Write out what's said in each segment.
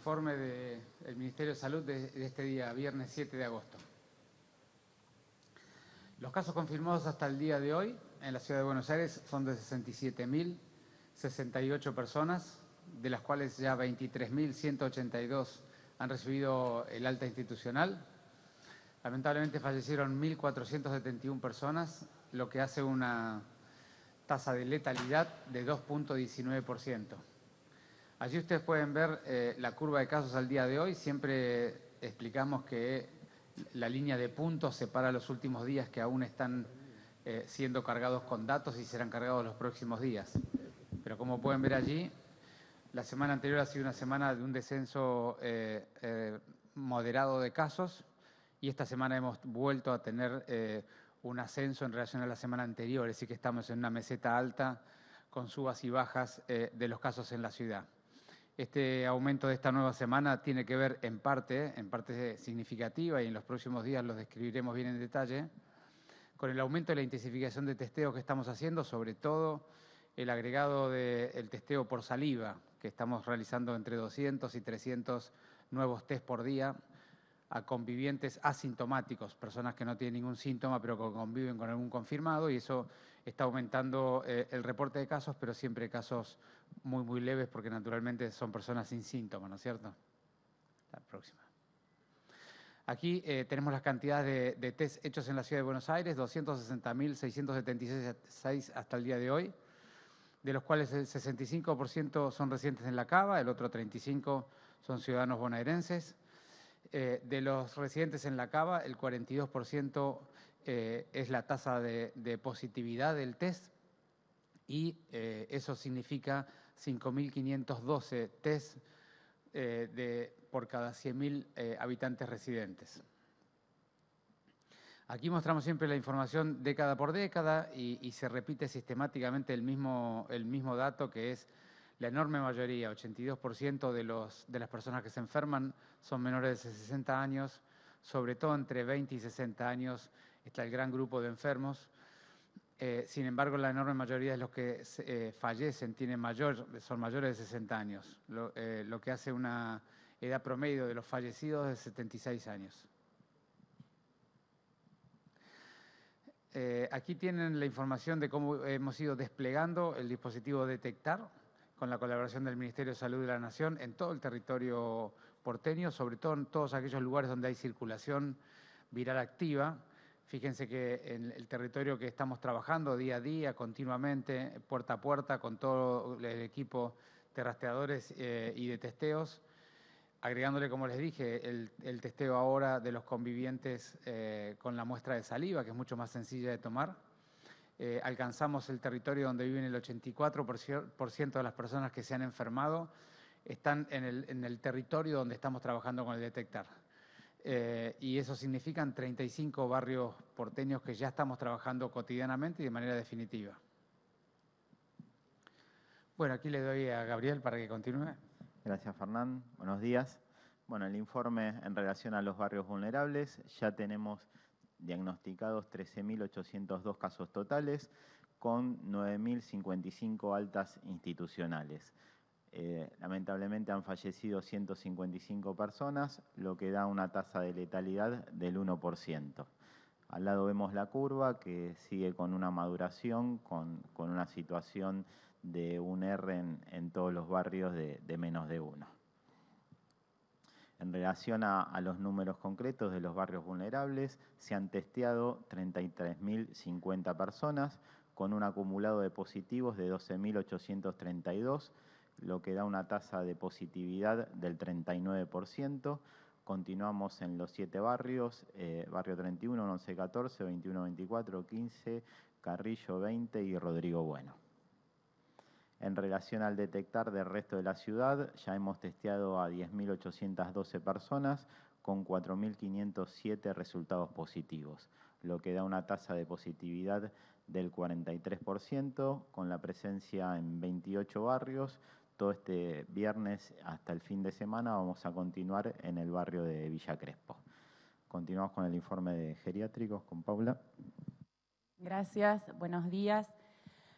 informe del Ministerio de Salud de este día, viernes 7 de agosto. Los casos confirmados hasta el día de hoy en la Ciudad de Buenos Aires son de 67.068 personas, de las cuales ya 23.182 han recibido el alta institucional. Lamentablemente fallecieron 1.471 personas, lo que hace una tasa de letalidad de 2.19%. Allí ustedes pueden ver la curva de casos al día de hoy. Siempre explicamos que la línea de puntos separa los últimos días que aún están siendo cargados con datos y serán cargados los próximos días. Pero como pueden ver allí, la semana anterior ha sido una semana de un descenso moderado de casos y esta semana hemos vuelto a tener un ascenso en relación a la semana anterior, es decir que estamos en una meseta alta con subas y bajas de los casos en la ciudad. Este aumento de esta nueva semana tiene que ver en parte significativa, y en los próximos días los describiremos bien en detalle, con el aumento de la intensificación de testeo que estamos haciendo, sobre todo el agregado del testeo por saliva, que estamos realizando entre 200 y 300 nuevos test por día a convivientes asintomáticos, personas que no tienen ningún síntoma pero que conviven con algún confirmado, y eso está aumentando el reporte de casos, pero siempre casos muy leves porque naturalmente son personas sin síntomas, ¿no es cierto? La próxima. Aquí tenemos las cantidades de test hechos en la Ciudad de Buenos Aires, 260.676 hasta el día de hoy, de los cuales el 65% son residentes en la Cava, el otro 35% son ciudadanos bonaerenses. De los residentes en la Cava, el 42% es la tasa de positividad del test, y eso significa 5.512 test por cada 100.000 habitantes residentes. Aquí mostramos siempre la información década por década y se repite sistemáticamente el mismo dato, que es la enorme mayoría, 82% de las personas que se enferman son menores de 60 años, sobre todo entre 20 y 60 años está el gran grupo de enfermos. Sin embargo, la enorme mayoría de los que fallecen son mayores de 60 años, lo que hace una edad promedio de los fallecidos de 76 años. Aquí tienen la información de cómo hemos ido desplegando el dispositivo Detectar, con la colaboración del Ministerio de Salud de la Nación en todo el territorio porteño, sobre todo en todos aquellos lugares donde hay circulación viral activa. Fíjense que en el territorio que estamos trabajando día a día, continuamente, puerta a puerta, con todo el equipo de rastreadores y de testeos, agregándole, como les dije, el testeo ahora de los convivientes con la muestra de saliva, que es mucho más sencilla de tomar. Alcanzamos el territorio donde viven el 84% de las personas que se han enfermado, están en el territorio donde estamos trabajando con el Detectar. Y eso significan 35 barrios porteños que ya estamos trabajando cotidianamente y de manera definitiva. Bueno, aquí le doy a Gabriel para que continúe. Gracias, Fernán. Buenos días. Bueno, el informe en relación a los barrios vulnerables, ya tenemos diagnosticados 13.802 casos totales, con 9.055 altas institucionales. Lamentablemente han fallecido 155 personas, lo que da una tasa de letalidad del 1%. Al lado vemos la curva que sigue con una maduración, con una situación de un R en todos los barrios de menos de 1. En relación a los números concretos de los barrios vulnerables, se han testeado 33.050 personas con un acumulado de positivos de 12.832, lo que da una tasa de positividad del 39%. Continuamos en los 7 barrios, Barrio 31, 11, 14, 21, 24, 15, Carrillo 20 y Rodrigo Bueno. En relación al Detectar del resto de la ciudad, ya hemos testeado a 10.812 personas con 4.507 resultados positivos, lo que da una tasa de positividad del 43%, con la presencia en 28 barrios. Todo este viernes hasta el fin de semana vamos a continuar en el barrio de Villa Crespo. Continuamos con el informe de geriátricos con Paula. Gracias, buenos días.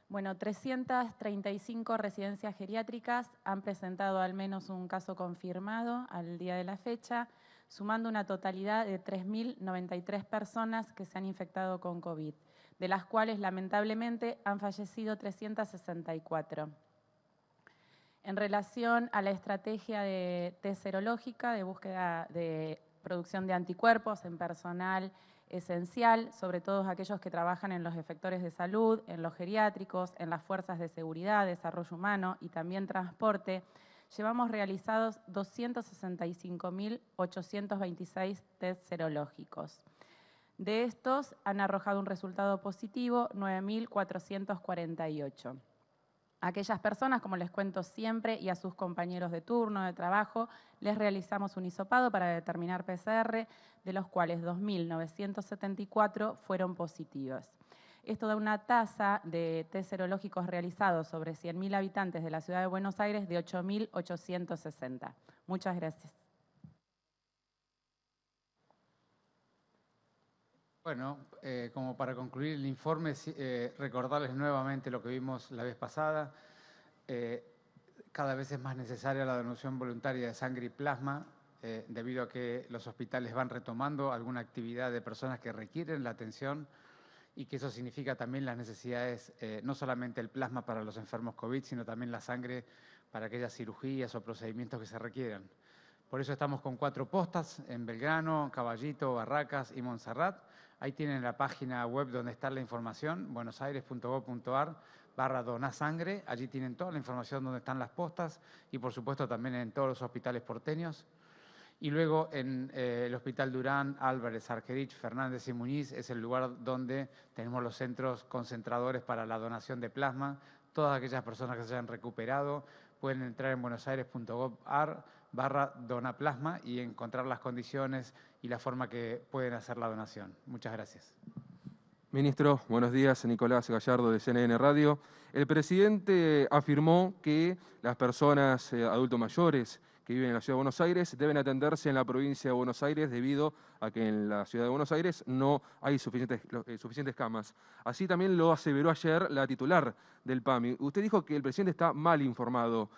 Bueno, 335 residencias geriátricas han presentado al menos un caso confirmado al día de la fecha, sumando una totalidad de 3.093 personas que se han infectado con COVID, de las cuales lamentablemente han fallecido 364. En relación a la estrategia de test serológica de búsqueda de producción de anticuerpos en personal esencial, sobre todo aquellos que trabajan en los efectores de salud, en los geriátricos, en las fuerzas de seguridad, desarrollo humano y también transporte, llevamos realizados 265.826 test serológicos. De estos han arrojado un resultado positivo 9.448. Aquellas personas, como les cuento siempre, y a sus compañeros de turno, de trabajo, les realizamos un hisopado para determinar PCR, de los cuales 2.974 fueron positivos. Esto da una tasa de test serológicos realizados sobre 100.000 habitantes de la ciudad de Buenos Aires de 8.860. Muchas gracias. Bueno, como para concluir el informe, recordarles nuevamente lo que vimos la vez pasada. Cada vez es más necesaria la donación voluntaria de sangre y plasma, debido a que los hospitales van retomando alguna actividad de personas que requieren la atención y que eso significa también las necesidades, no solamente el plasma para los enfermos COVID, sino también la sangre para aquellas cirugías o procedimientos que se requieran. Por eso estamos con 4 postas en Belgrano, Caballito, Barracas y Montserrat. Ahí tienen la página web donde está la información, buenosaires.gov.ar/donasangre. Allí tienen toda la información donde están las postas y, por supuesto, también en todos los hospitales porteños. Y luego en el Hospital Durán, Álvarez, Argerich, Fernández y Muñiz es el lugar donde tenemos los centros concentradores para la donación de plasma. Todas aquellas personas que se hayan recuperado pueden entrar en buenosaires.gov.ar/donaplasma y encontrar las condiciones y la forma que pueden hacer la donación. Muchas gracias. Ministro, buenos días. Nicolás Gallardo de CNN Radio. El presidente afirmó que las personas adultos mayores que viven en la Ciudad de Buenos Aires deben atenderse en la provincia de Buenos Aires debido a que en la Ciudad de Buenos Aires no hay suficientes camas. Así también lo aseveró ayer la titular del PAMI. Usted dijo que el presidente está mal informado.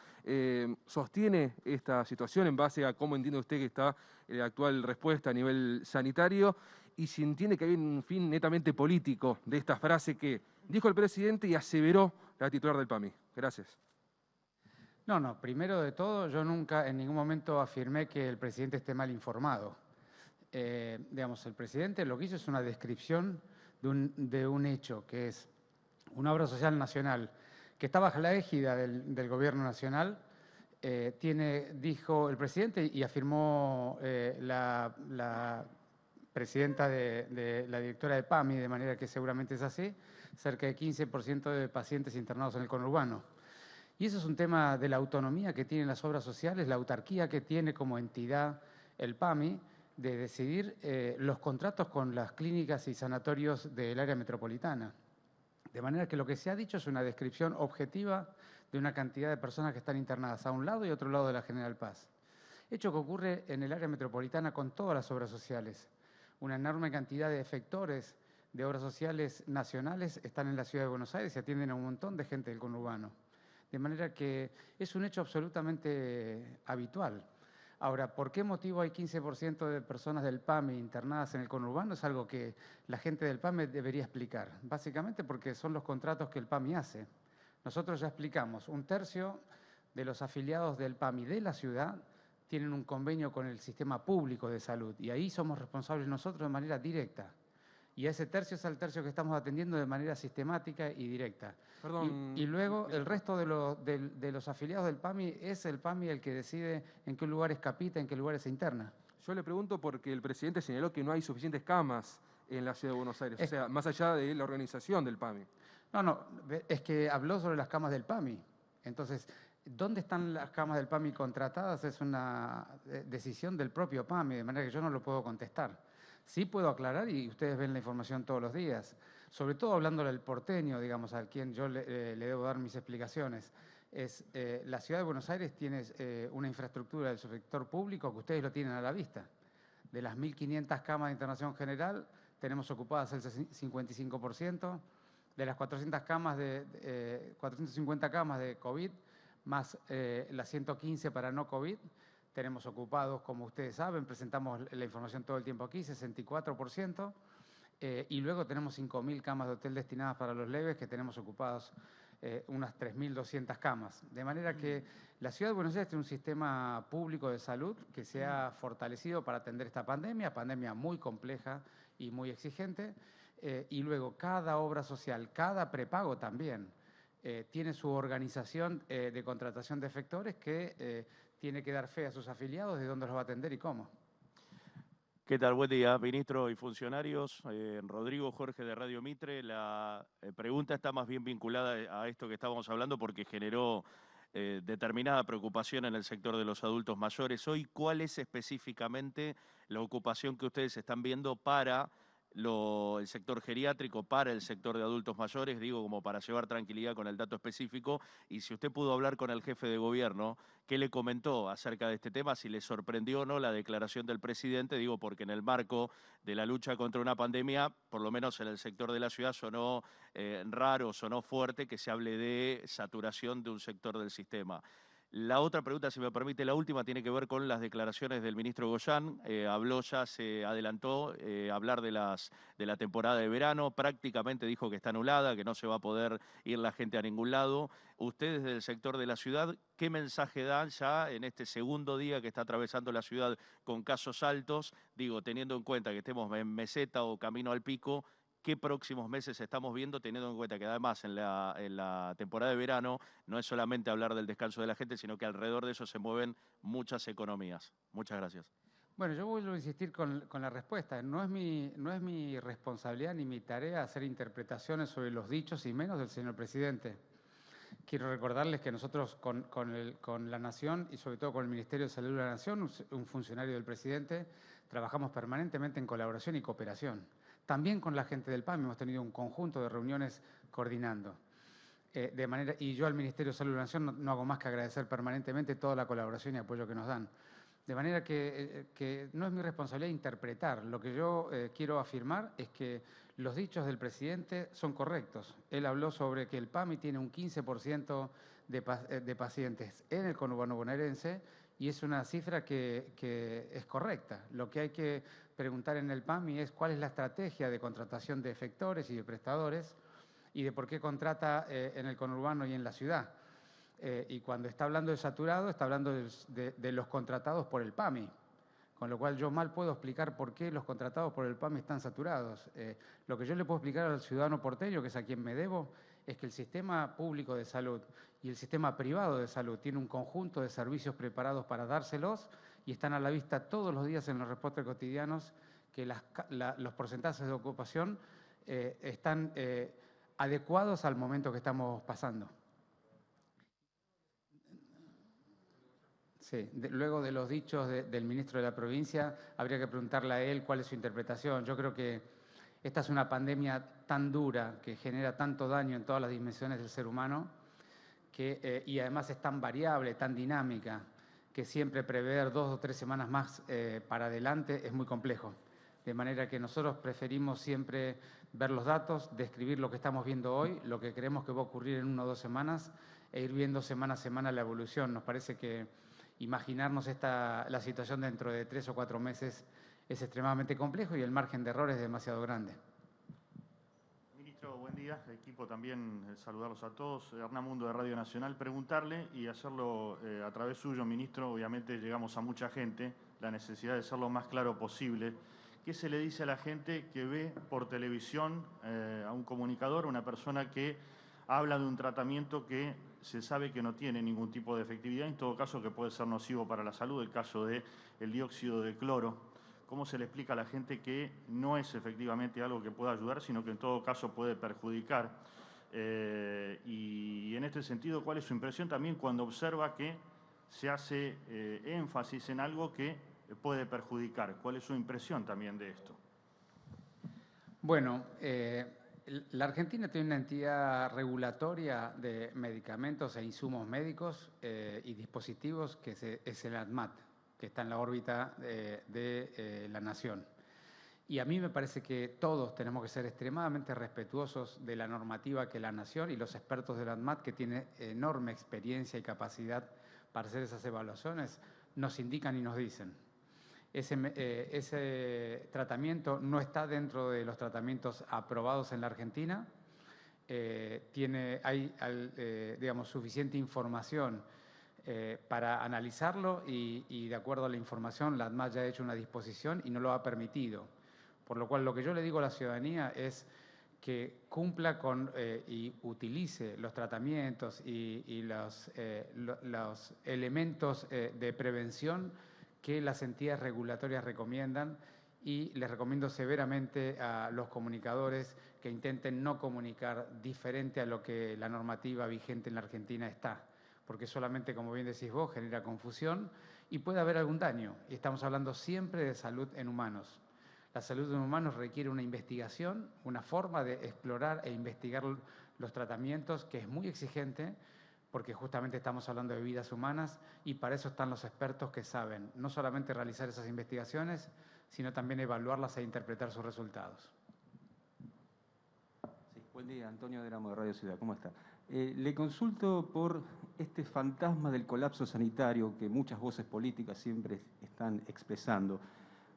¿Sostiene esta situación en base a cómo entiende usted que está la actual respuesta a nivel sanitario? Y si entiende que hay un fin netamente político de esta frase que dijo el presidente y aseveró la titular del PAMI. Gracias. No, primero de todo, yo nunca en ningún momento afirmé que el presidente esté mal informado. Digamos, el presidente lo que hizo es una descripción de un hecho, que es una obra social nacional que está bajo la égida del gobierno nacional. Dijo el presidente y afirmó la presidenta de la directora de PAMI, de manera que seguramente es así, cerca de 15% de pacientes internados en el conurbano. Y eso es un tema de la autonomía que tienen las obras sociales, la autarquía que tiene como entidad el PAMI de decidir los contratos con las clínicas y sanatorios del área metropolitana. De manera que lo que se ha dicho es una descripción objetiva de una cantidad de personas que están internadas a un lado y otro lado de la General Paz. Hecho que ocurre en el área metropolitana con todas las obras sociales. Una enorme cantidad de efectores de obras sociales nacionales están en la Ciudad de Buenos Aires y atienden a un montón de gente del conurbano. De manera que es un hecho absolutamente habitual. Ahora, ¿por qué motivo hay 15% de personas del PAMI internadas en el conurbano? Es algo que la gente del PAMI debería explicar. Básicamente porque son los contratos que el PAMI hace. Nosotros ya explicamos, 1/3 de los afiliados del PAMI de la ciudad tienen un convenio con el sistema público de salud y ahí somos responsables nosotros de manera directa. Y ese tercio es el tercio que estamos atendiendo de manera sistemática y directa. Perdón, y luego el resto de los afiliados del PAMI es el PAMI el que decide en qué lugares capita, en qué lugares se interna. Yo le pregunto porque el presidente señaló que no hay suficientes camas en la Ciudad de Buenos Aires, o sea, más allá de la organización del PAMI. No, es que habló sobre las camas del PAMI. Entonces, ¿dónde están las camas del PAMI contratadas? Es una decisión del propio PAMI, de manera que yo no lo puedo contestar. Sí puedo aclarar, y ustedes ven la información todos los días, sobre todo hablándole al porteño, digamos, al quien yo le debo dar mis explicaciones. La Ciudad de Buenos Aires tiene una infraestructura del sector público que ustedes lo tienen a la vista. De las 1.500 camas de internación general, tenemos ocupadas el 55%. De las 450 camas de COVID, más las 115 para no COVID, tenemos ocupados, como ustedes saben, presentamos la información todo el tiempo aquí, 64%, y luego tenemos 5.000 camas de hotel destinadas para los leves, que tenemos ocupados unas 3.200 camas. De manera que la Ciudad de Buenos Aires tiene un sistema público de salud que se ha fortalecido para atender esta pandemia muy compleja y muy exigente, y luego cada obra social, cada prepago también, tiene su organización de contratación de efectores que tiene que dar fe a sus afiliados de dónde los va a atender y cómo. ¿Qué tal? Buen día, ministro y funcionarios. Rodrigo Jorge de Radio Mitre. La pregunta está más bien vinculada a esto que estábamos hablando porque generó determinada preocupación en el sector de los adultos mayores. Hoy, ¿cuál es específicamente la ocupación que ustedes están viendo para el sector geriátrico, para el sector de adultos mayores? Digo, como para llevar tranquilidad con el dato específico. Y si usted pudo hablar con el jefe de gobierno, ¿qué le comentó acerca de este tema? Si le sorprendió o no la declaración del presidente, digo, porque en el marco de la lucha contra una pandemia, por lo menos en el sector de la ciudad, sonó raro, sonó fuerte que se hable de saturación de un sector del sistema. La otra pregunta, si me permite, la última, tiene que ver con las declaraciones del ministro Goyán. Habló ya, se adelantó a hablar de la temporada de verano. Prácticamente dijo que está anulada, que no se va a poder ir la gente a ningún lado. Ustedes del sector de la ciudad, ¿qué mensaje dan ya en este segundo día que está atravesando la ciudad con casos altos? Digo, teniendo en cuenta que estemos en meseta o camino al pico, ¿qué próximos meses estamos viendo, teniendo en cuenta que además en la temporada de verano no es solamente hablar del descanso de la gente, sino que alrededor de eso se mueven muchas economías? Muchas gracias. Bueno, yo vuelvo a insistir con la respuesta. No es mi responsabilidad ni mi tarea hacer interpretaciones sobre los dichos y menos del señor presidente. Quiero recordarles que nosotros con la Nación y sobre todo con el Ministerio de Salud de la Nación, un funcionario del presidente, trabajamos permanentemente en colaboración y cooperación. También con la gente del PAMI hemos tenido un conjunto de reuniones coordinando. Y yo al Ministerio de Salud de la Nación no hago más que agradecer permanentemente toda la colaboración y apoyo que nos dan. De manera que no es mi responsabilidad interpretar. Lo que yo quiero afirmar es que los dichos del presidente son correctos. Él habló sobre que el PAMI tiene un 15% de pacientes en el conurbano bonaerense y es una cifra que es correcta. Lo que hay que preguntar en el PAMI es cuál es la estrategia de contratación de efectores y de prestadores y de por qué contrata en el conurbano y en la ciudad. Y cuando está hablando de saturado, está hablando de los contratados por el PAMI, con lo cual yo mal puedo explicar por qué los contratados por el PAMI están saturados. Lo que yo le puedo explicar al ciudadano porteño, que es a quien me debo, es que el sistema público de salud y el sistema privado de salud tiene un conjunto de servicios preparados para dárselos y están a la vista todos los días en los reportes cotidianos que los porcentajes de ocupación están adecuados al momento que estamos pasando. Sí, luego de los dichos del ministro de la provincia, habría que preguntarle a él cuál es su interpretación. Yo creo que esta es una pandemia tan dura que genera tanto daño en todas las dimensiones del ser humano y además es tan variable, tan dinámica, que siempre prever 2 o 3 semanas más para adelante es muy complejo. De manera que nosotros preferimos siempre ver los datos, describir lo que estamos viendo hoy, lo que creemos que va a ocurrir en 1 o 2 semanas e ir viendo semana a semana la evolución. Nos parece que imaginarnos la situación dentro de 3 o 4 meses es extremadamente complejo y el margen de error es demasiado grande. Ministro, buen día. Equipo también, saludarlos a todos. Hernán Mundo de Radio Nacional. Preguntarle y hacerlo a través suyo, ministro, obviamente llegamos a mucha gente, la necesidad de ser lo más claro posible. ¿Qué se le dice a la gente que ve por televisión a un comunicador, una persona que habla de un tratamiento que se sabe que no tiene ningún tipo de efectividad, en todo caso que puede ser nocivo para la salud, el caso del dióxido de cloro? ¿Cómo se le explica a la gente que no es efectivamente algo que pueda ayudar, sino que en todo caso puede perjudicar? Y en este sentido, ¿cuál es su impresión también cuando observa que se hace énfasis en algo que puede perjudicar? ¿Cuál es su impresión también de esto? Bueno, la Argentina tiene una entidad regulatoria de medicamentos e insumos médicos y dispositivos que es el ANMAT, que está en la órbita de la Nación. Y a mí me parece que todos tenemos que ser extremadamente respetuosos de la normativa que la Nación y los expertos de la ANMAT, que tienen enorme experiencia y capacidad para hacer esas evaluaciones, nos indican y nos dicen. Ese tratamiento no está dentro de los tratamientos aprobados en la Argentina. Hay digamos, suficiente información para analizarlo y de acuerdo a la información la ANMAT ya ha hecho una disposición y no lo ha permitido. Por lo cual lo que yo le digo a la ciudadanía es que cumpla con y utilice los tratamientos y los elementos de prevención que las entidades regulatorias recomiendan, y les recomiendo severamente a los comunicadores que intenten no comunicar diferente a lo que la normativa vigente en la Argentina está, porque solamente, como bien decís vos, genera confusión y puede haber algún daño. Y estamos hablando siempre de salud en humanos. La salud en humanos requiere una investigación, una forma de explorar e investigar los tratamientos que es muy exigente, porque justamente estamos hablando de vidas humanas y para eso están los expertos que saben no solamente realizar esas investigaciones, sino también evaluarlas e interpretar sus resultados. Sí, buen día, Antonio Deramo de Radio Ciudad, ¿cómo está? Le consulto por este fantasma del colapso sanitario que muchas voces políticas siempre están expresando.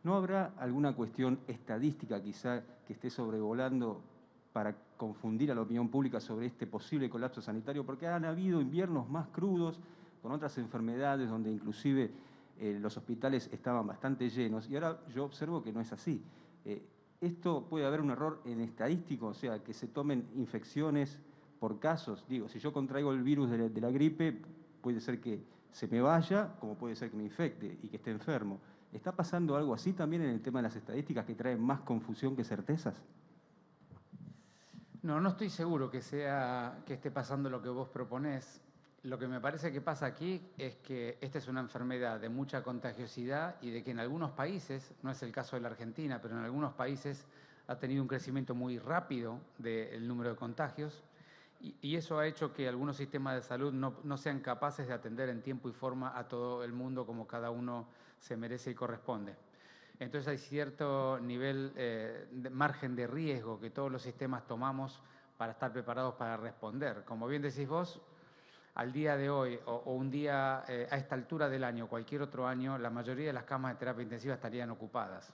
¿No habrá alguna cuestión estadística quizá que esté sobrevolando para confundir a la opinión pública sobre este posible colapso sanitario? Porque han habido inviernos más crudos, con otras enfermedades, donde inclusive los hospitales estaban bastante llenos, y ahora yo observo que no es así. ¿Esto puede haber un error en estadístico? O sea, que se tomen infecciones por casos. Digo, si yo contraigo el virus de la gripe, puede ser que se me vaya, como puede ser que me infecte y que esté enfermo. ¿Está pasando algo así también en el tema de las estadísticas que traen más confusión que certezas? No estoy seguro que esté pasando lo que vos proponés. Lo que me parece que pasa aquí es que esta es una enfermedad de mucha contagiosidad y de que en algunos países, no es el caso de la Argentina, pero en algunos países ha tenido un crecimiento muy rápido del número de contagios y eso ha hecho que algunos sistemas de salud no sean capaces de atender en tiempo y forma a todo el mundo como cada uno se merece y corresponde. Entonces hay cierto nivel de margen de riesgo que todos los sistemas tomamos para estar preparados para responder. Como bien decís vos, al día de hoy o un día a esta altura del año, cualquier otro año, la mayoría de las camas de terapia intensiva estarían ocupadas.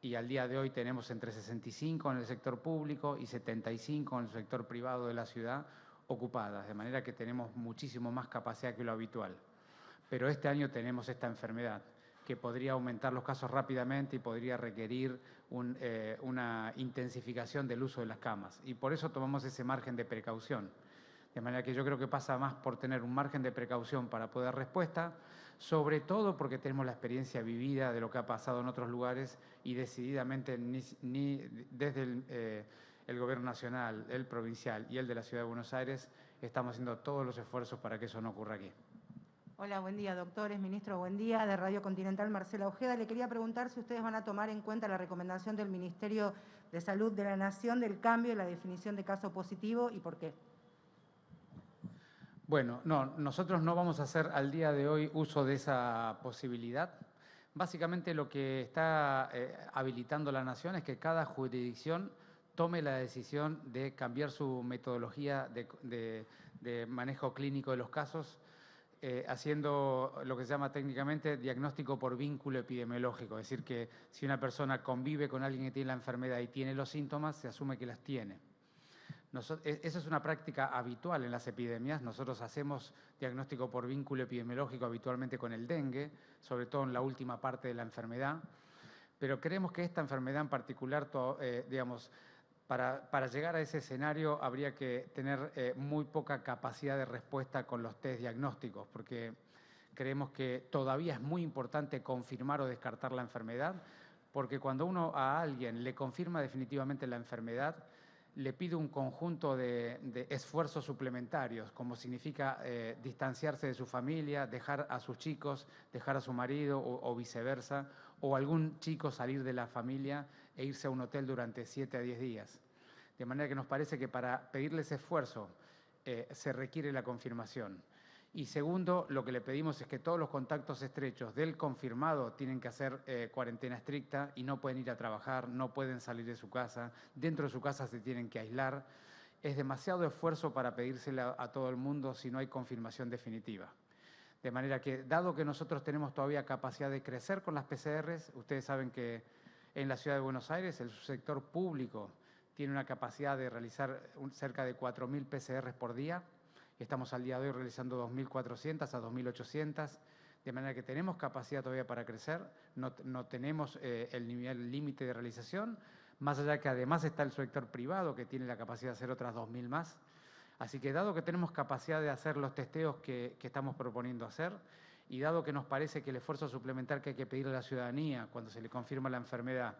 Y al día de hoy tenemos entre 65 en el sector público y 75 en el sector privado de la ciudad ocupadas, de manera que tenemos muchísimo más capacidad que lo habitual. Pero este año tenemos esta enfermedad que podría aumentar los casos rápidamente y podría requerir una intensificación del uso de las camas. Y por eso tomamos ese margen de precaución. De manera que yo creo que pasa más por tener un margen de precaución para poder dar respuesta, sobre todo porque tenemos la experiencia vivida de lo que ha pasado en otros lugares y decididamente desde el Gobierno Nacional, el provincial y el de la Ciudad de Buenos Aires estamos haciendo todos los esfuerzos para que eso no ocurra aquí. Hola, buen día, doctores, ministro, buen día. De Radio Continental, Marcela Ojeda. Le quería preguntar si ustedes van a tomar en cuenta la recomendación del Ministerio de Salud de la Nación del cambio en la definición de caso positivo y por qué. Bueno, nosotros no vamos a hacer al día de hoy uso de esa posibilidad. Básicamente lo que está habilitando la Nación es que cada jurisdicción tome la decisión de cambiar su metodología de manejo clínico de los casos, haciendo lo que se llama técnicamente diagnóstico por vínculo epidemiológico. Es decir, que si una persona convive con alguien que tiene la enfermedad y tiene los síntomas, se asume que las tiene. Esa es una práctica habitual en las epidemias. Nosotros hacemos diagnóstico por vínculo epidemiológico habitualmente con el dengue, sobre todo en la última parte de la enfermedad. Pero creemos que esta enfermedad en particular, digamos, para llegar a ese escenario habría que tener muy poca capacidad de respuesta con los test diagnósticos, porque creemos que todavía es muy importante confirmar o descartar la enfermedad, porque cuando uno a alguien le confirma definitivamente la enfermedad, le pide un conjunto de esfuerzos suplementarios, como significa distanciarse de su familia, dejar a sus chicos, dejar a su marido o viceversa, o algún chico salir de la familia e irse a un hotel durante 7 a 10 días. De manera que nos parece que para pedirle ese esfuerzo se requiere la confirmación. Y segundo, lo que le pedimos es que todos los contactos estrechos del confirmado tienen que hacer cuarentena estricta y no pueden ir a trabajar, no pueden salir de su casa, dentro de su casa se tienen que aislar. Es demasiado esfuerzo para pedírsela a todo el mundo si no hay confirmación definitiva. De manera que, dado que nosotros tenemos todavía capacidad de crecer con las PCRs, ustedes saben que en la Ciudad de Buenos Aires el sector público tiene una capacidad de realizar cerca de 4.000 PCRs por día. Estamos al día de hoy realizando 2.400 a 2.800, de manera que tenemos capacidad todavía para crecer, no tenemos el nivel límite de realización, más allá que además está el sector privado que tiene la capacidad de hacer otras 2.000 más. Así que dado que tenemos capacidad de hacer los testeos que estamos proponiendo hacer, y dado que nos parece que el esfuerzo suplementar que hay que pedir a la ciudadanía cuando se le confirma la enfermedad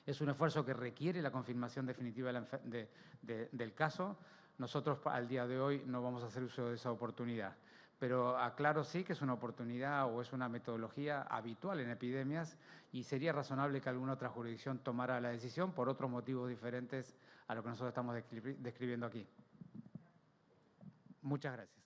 es un esfuerzo que requiere la confirmación definitiva del caso, nosotros al día de hoy no vamos a hacer uso de esa oportunidad. Pero aclaro sí que es una oportunidad o es una metodología habitual en epidemias y sería razonable que alguna otra jurisdicción tomara la decisión por otros motivos diferentes a lo que nosotros estamos describiendo aquí. Muchas gracias.